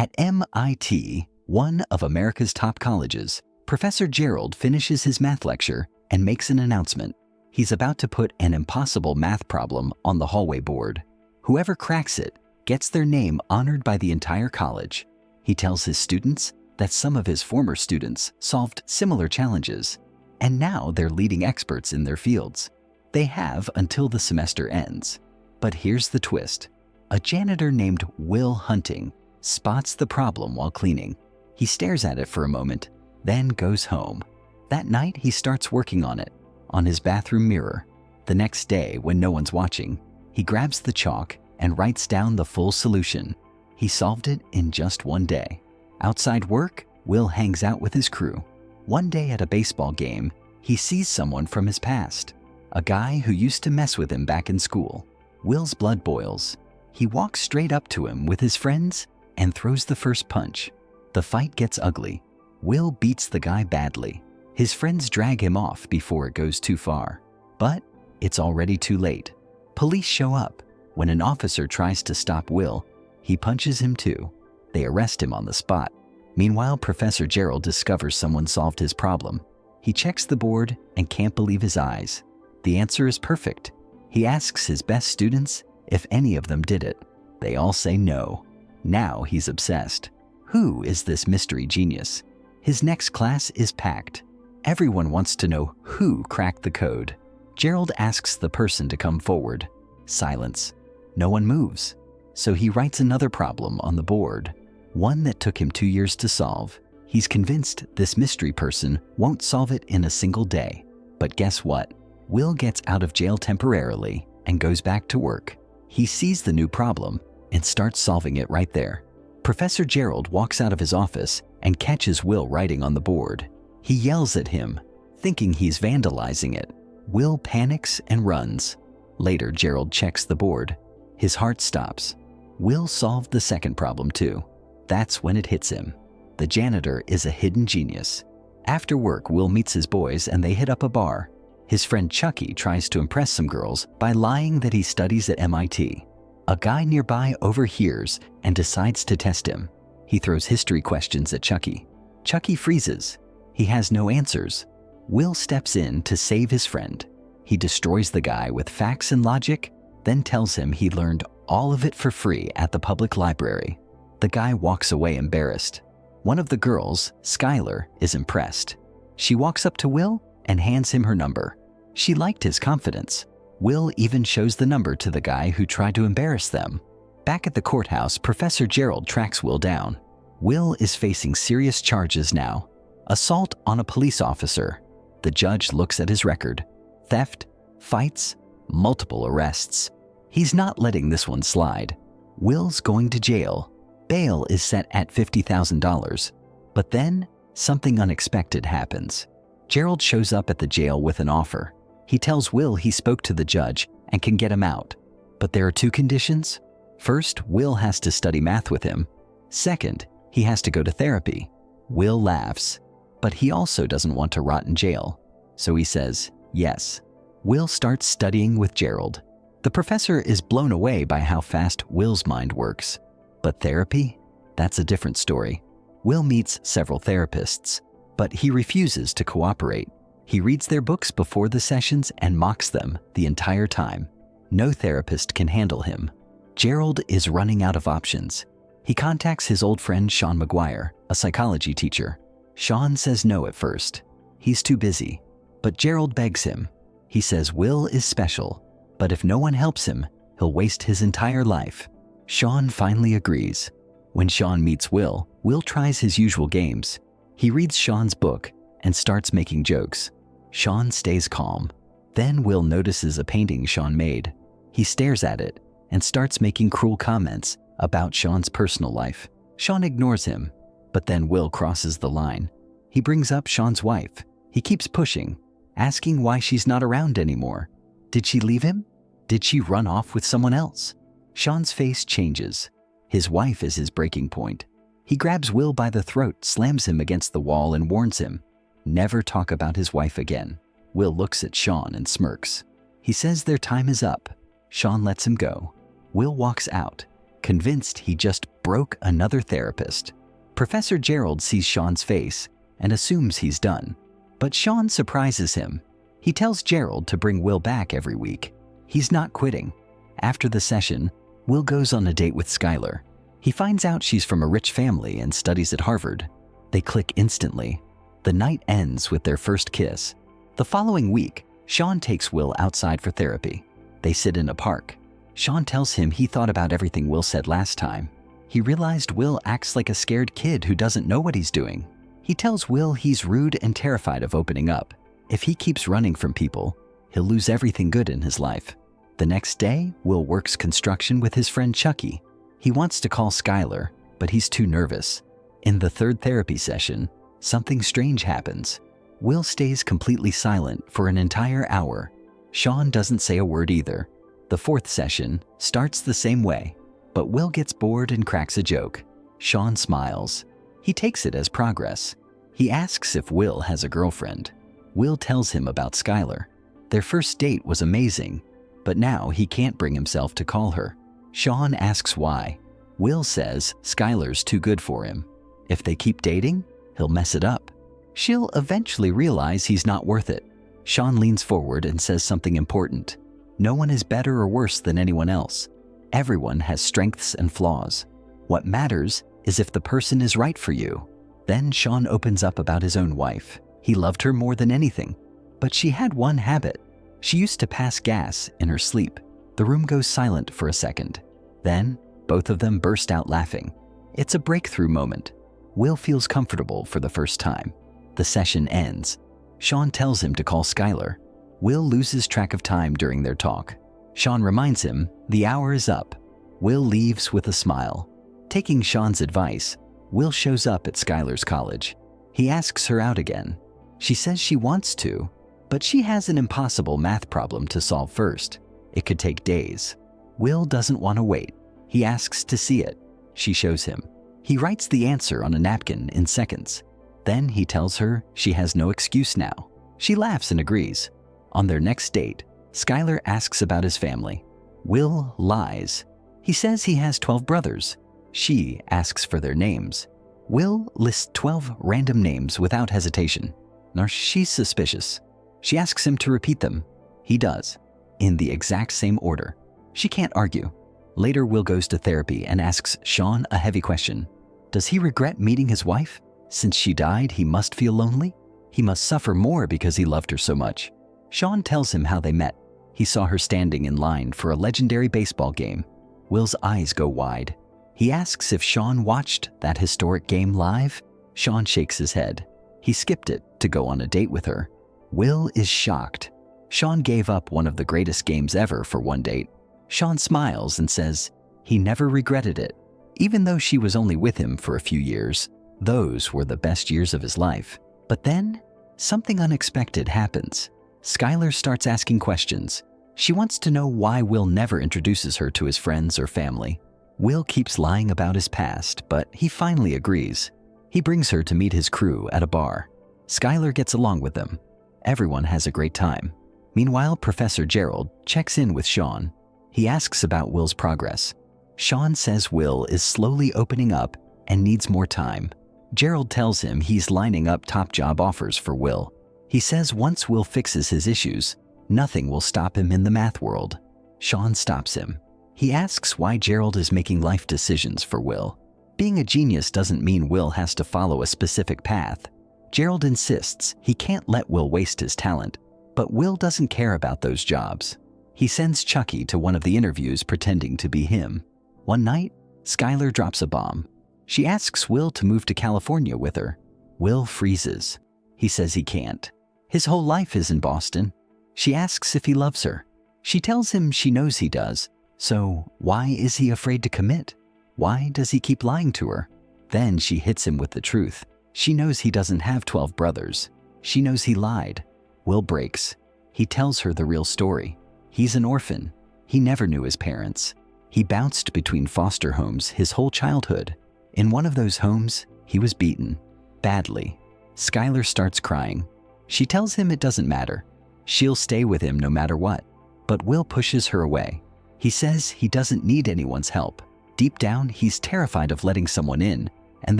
At MIT, one of America's top colleges, Professor Gerald finishes his math lecture and makes an announcement. He's about to put an impossible math problem on the hallway board. Whoever cracks it gets their name honored by the entire college. He tells his students that some of his former students solved similar challenges, and now they're leading experts in their fields. They have until the semester ends. But here's the twist. A janitor named Will Hunting spots the problem while cleaning. He stares at it for a moment, then goes home. That night, he starts working on it, on his bathroom mirror. The next day, when no one's watching, he grabs the chalk and writes down the full solution. He solved it in just one day. Outside work, Will hangs out with his crew. One day at a baseball game, he sees someone from his past, a guy who used to mess with him back in school. Will's blood boils. He walks straight up to him with his friends and throws the first punch. The fight gets ugly. Will beats the guy badly. His friends drag him off before it goes too far. But it's already too late. Police show up. When an officer tries to stop Will, he punches him too. They arrest him on the spot. Meanwhile, Professor Gerald discovers someone solved his problem. He checks the board and can't believe his eyes. The answer is perfect. He asks his best students if any of them did it. They all say no. Now he's obsessed. Who is this mystery genius? His next class is packed. Everyone wants to know who cracked the code. Gerald asks the person to come forward. Silence. No one moves. So he writes another problem on the board, one that took him 2 years to solve. He's convinced this mystery person won't solve it in a single day. But guess what? Will gets out of jail temporarily and goes back to work. He sees the new problem and starts solving it right there. Professor Gerald walks out of his office and catches Will writing on the board. He yells at him, thinking he's vandalizing it. Will panics and runs. Later, Gerald checks the board. His heart stops. Will solved the second problem too. That's when it hits him. The janitor is a hidden genius. After work, Will meets his boys and they hit up a bar. His friend Chucky tries to impress some girls by lying that he studies at MIT. A guy nearby overhears and decides to test him. He throws history questions at Chucky. Chucky freezes. He has no answers. Will steps in to save his friend. He destroys the guy with facts and logic, then tells him he learned all of it for free at the public library. The guy walks away embarrassed. One of the girls, Skyler, is impressed. She walks up to Will and hands him her number. She liked his confidence. Will even shows the number to the guy who tried to embarrass them. Back at the courthouse, Professor Gerald tracks Will down. Will is facing serious charges now. Assault on a police officer. The judge looks at his record. Theft, fights, multiple arrests. He's not letting this one slide. Will's going to jail. Bail is set at $50,000. But then, something unexpected happens. Gerald shows up at the jail with an offer. He tells Will he spoke to the judge and can get him out. But there are two conditions. First, Will has to study math with him. Second, he has to go to therapy. Will laughs, but he also doesn't want to rot in jail. So he says, yes. Will starts studying with Gerald. The professor is blown away by how fast Will's mind works. But therapy? That's a different story. Will meets several therapists, but he refuses to cooperate. He reads their books before the sessions and mocks them the entire time. No therapist can handle him. Gerald is running out of options. He contacts his old friend Sean McGuire, a psychology teacher. Sean says no at first. He's too busy. But Gerald begs him. He says Will is special, but if no one helps him, he'll waste his entire life. Sean finally agrees. When Sean meets Will, Will tries his usual games. He reads Sean's book and starts making jokes. Sean stays calm. Then Will notices a painting Sean made. He stares at it and starts making cruel comments about Sean's personal life. Sean ignores him, but then Will crosses the line. He brings up Sean's wife. He keeps pushing, asking why she's not around anymore. Did she leave him? Did she run off with someone else? Sean's face changes. His wife is his breaking point. He grabs Will by the throat, slams him against the wall, and warns him, never talk about his wife again. Will looks at Sean and smirks. He says their time is up. Sean lets him go. Will walks out. convinced he just broke another therapist. Professor Gerald sees Sean's face and assumes he's done. But Sean surprises him. He tells Gerald to bring Will back every week. He's not quitting. After the session, Will goes on a date with Skyler. He finds out she's from a rich family and studies at Harvard. They click instantly. The night ends with their first kiss. The following week, Sean takes Will outside for therapy. They sit in a park. Sean tells him he thought about everything Will said last time. He realized Will acts like a scared kid who doesn't know what he's doing. He tells Will he's rude and terrified of opening up. If he keeps running from people, he'll lose everything good in his life. The next day, Will works construction with his friend Chucky. He wants to call Skyler, but he's too nervous. In the third therapy session, something strange happens. Will stays completely silent for an entire hour. Sean doesn't say a word either. The fourth session starts the same way, but Will gets bored and cracks a joke. Sean smiles. He takes it as progress. He asks if Will has a girlfriend. Will tells him about Skyler. Their first date was amazing, but now he can't bring himself to call her. Sean asks why. Will says Skyler's too good for him. If they keep dating, he'll mess it up. She'll eventually realize he's not worth it. Sean leans forward and says something important. No one is better or worse than anyone else. Everyone has strengths and flaws. What matters is if the person is right for you. Then Sean opens up about his own wife. He loved her more than anything, but she had one habit. She used to pass gas in her sleep. The room goes silent for a second. Then, both of them burst out laughing. It's a breakthrough moment. Will feels comfortable for the first time. The session ends. Sean tells him to call Skyler. Will loses track of time during their talk. Sean reminds him the hour is up. Will leaves with a smile. Taking Sean's advice, Will shows up at Skyler's college. He asks her out again. She says she wants to, but she has an impossible math problem to solve first. It could take days. Will doesn't want to wait. He asks to see it. She shows him. He writes the answer on a napkin in seconds. Then he tells her she has no excuse now. She laughs and agrees. On their next date, Skyler asks about his family. Will lies. He says he has 12 brothers. She asks for their names. Will lists 12 random names without hesitation. Now she's suspicious. She asks him to repeat them. He does, in the exact same order. She can't argue. Later, Will goes to therapy and asks Sean a heavy question. Does he regret meeting his wife? Since she died, he must feel lonely? He must suffer more because he loved her so much. Sean tells him how they met. He saw her standing in line for a legendary baseball game. Will's eyes go wide. He asks if Sean watched that historic game live. Sean shakes his head. He skipped it to go on a date with her. Will is shocked. Sean gave up one of the greatest games ever for one date. Sean smiles and says he never regretted it. Even though she was only with him for a few years, those were the best years of his life. But then, something unexpected happens. Skyler starts asking questions. She wants to know why Will never introduces her to his friends or family. Will keeps lying about his past, but he finally agrees. He brings her to meet his crew at a bar. Skyler gets along with them. Everyone has a great time. Meanwhile, Professor Gerald checks in with Sean. He asks about Will's progress. Sean says Will is slowly opening up and needs more time. Gerald tells him he's lining up top job offers for Will. He says once Will fixes his issues, nothing will stop him in the math world. Sean stops him. He asks why Gerald is making life decisions for Will. Being a genius doesn't mean Will has to follow a specific path. Gerald insists he can't let Will waste his talent, but Will doesn't care about those jobs. He sends Chucky to one of the interviews pretending to be him. One night, Skyler drops a bomb. She asks Will to move to California with her. Will freezes. He says he can't. His whole life is in Boston. She asks if he loves her. She tells him she knows he does. So why is he afraid to commit? Why does he keep lying to her? Then she hits him with the truth. She knows he doesn't have 12 brothers. She knows he lied. Will breaks. He tells her the real story. He's an orphan. He never knew his parents. He bounced between foster homes his whole childhood. In one of those homes, he was beaten. Badly. Skyler starts crying. She tells him it doesn't matter. She'll stay with him no matter what. But Will pushes her away. He says he doesn't need anyone's help. Deep down, he's terrified of letting someone in and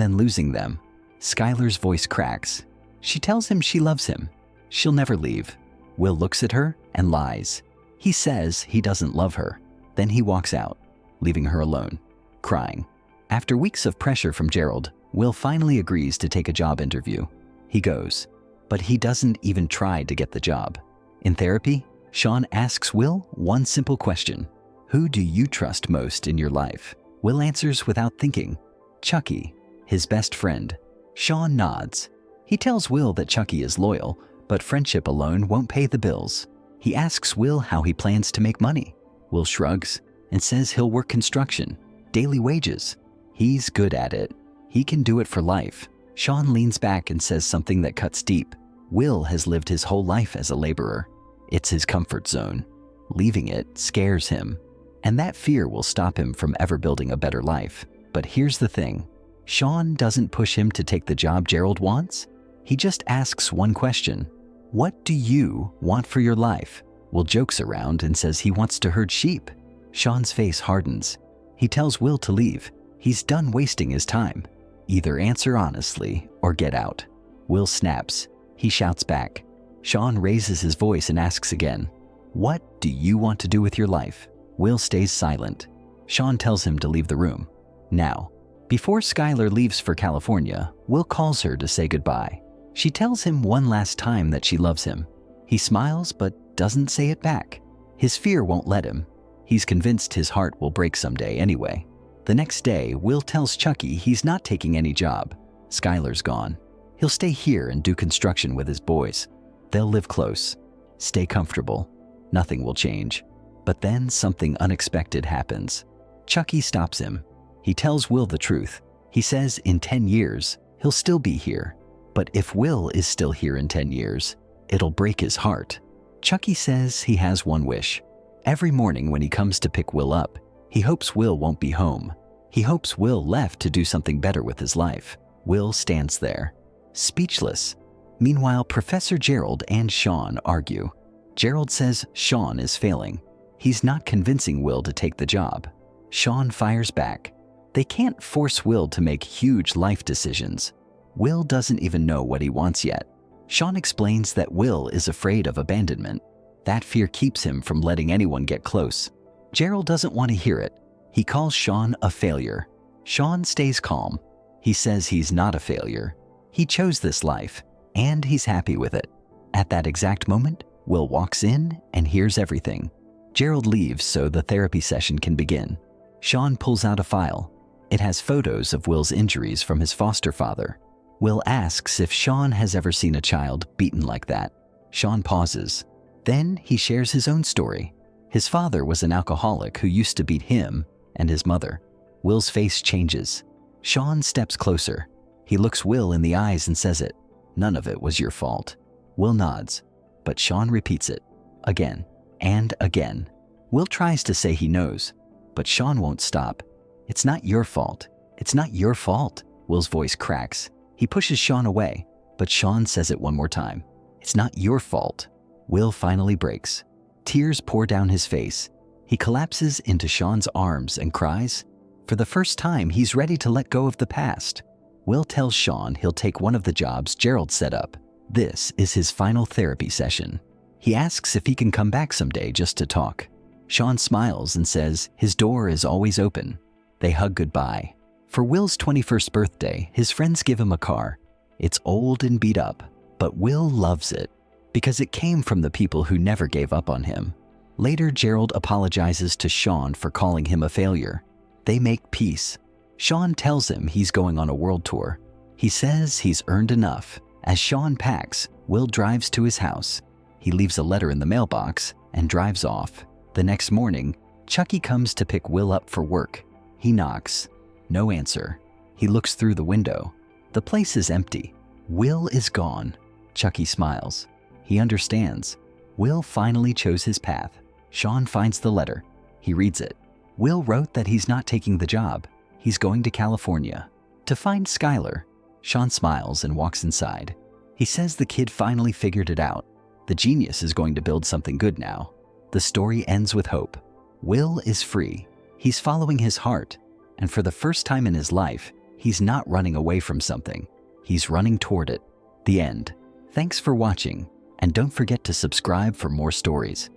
then losing them. Skyler's voice cracks. She tells him she loves him. She'll never leave. Will looks at her and lies. He says he doesn't love her. Then he walks out, leaving her alone, crying. After weeks of pressure from Gerald, Will finally agrees to take a job interview. He goes, but he doesn't even try to get the job. In therapy, Sean asks Will one simple question. Who do you trust most in your life? Will answers without thinking. Chucky, his best friend. Sean nods. He tells Will that Chucky is loyal, but friendship alone won't pay the bills. He asks Will how he plans to make money. Will shrugs and says he'll work construction, daily wages. He's good at it. He can do it for life. Sean leans back and says something that cuts deep. Will has lived his whole life as a laborer. It's his comfort zone. Leaving it scares him, and that fear will stop him from ever building a better life. But here's the thing. Sean doesn't push him to take the job Gerald wants. He just asks one question. What do you want for your life? Will jokes around and says he wants to herd sheep. Sean's face hardens. He tells Will to leave. He's done wasting his time. Either answer honestly or get out. Will snaps. He shouts back. Sean raises his voice and asks again, what do you want to do with your life? Will stays silent. Sean tells him to leave the room. Now, before Skyler leaves for California, Will calls her to say goodbye. She tells him one last time that she loves him. He smiles but doesn't say it back. His fear won't let him. He's convinced his heart will break someday anyway. The next day, Will tells Chucky he's not taking any job. Skyler's gone. He'll stay here and do construction with his boys. They'll live close, stay comfortable. Nothing will change. But then something unexpected happens. Chucky stops him. He tells Will the truth. He says in 10 years, he'll still be here. But if Will is still here in 10 years, it'll break his heart. Chucky says he has one wish. Every morning when he comes to pick Will up, he hopes Will won't be home. He hopes Will left to do something better with his life. Will stands there, speechless. Meanwhile, Professor Gerald and Sean argue. Gerald says Sean is failing. He's not convincing Will to take the job. Sean fires back. They can't force Will to make huge life decisions. Will doesn't even know what he wants yet. Sean explains that Will is afraid of abandonment. That fear keeps him from letting anyone get close. Gerald doesn't want to hear it. He calls Sean a failure. Sean stays calm. He says he's not a failure. He chose this life, and he's happy with it. At that exact moment, Will walks in and hears everything. Gerald leaves so the therapy session can begin. Sean pulls out a file. It has photos of Will's injuries from his foster father. Will asks if Sean has ever seen a child beaten like that. Sean pauses. Then he shares his own story. His father was an alcoholic who used to beat him and his mother. Will's face changes. Sean steps closer. He looks Will in the eyes and says it. None of it was your fault. Will nods, but Sean repeats it again and again. Will tries to say he knows, but Sean won't stop. It's not your fault. It's not your fault. Will's voice cracks. He pushes Sean away, but Sean says it one more time. It's not your fault. Will finally breaks. Tears pour down his face. He collapses into Sean's arms and cries. For the first time, he's ready to let go of the past. Will tells Sean he'll take one of the jobs Gerald set up. This is his final therapy session. He asks if he can come back someday just to talk. Sean smiles and says his door is always open. They hug goodbye. For Will's 21st birthday, his friends give him a car. It's old and beat up, but Will loves it because it came from the people who never gave up on him. Later, Gerald apologizes to Sean for calling him a failure. They make peace. Sean tells him he's going on a world tour. He says he's earned enough. As Sean packs, Will drives to his house. He leaves a letter in the mailbox and drives off. The next morning, Chucky comes to pick Will up for work. He knocks. No answer. He looks through the window. The place is empty. Will is gone. Chucky smiles. He understands. Will finally chose his path. Sean finds the letter. He reads it. Will wrote that he's not taking the job. He's going to California to find Skyler. Sean smiles and walks inside. He says the kid finally figured it out. The genius is going to build something good now. The story ends with hope. Will is free. He's following his heart. And for the first time in his life, he's not running away from something. He's running toward it. The end. Thanks for watching, and don't forget to subscribe for more stories.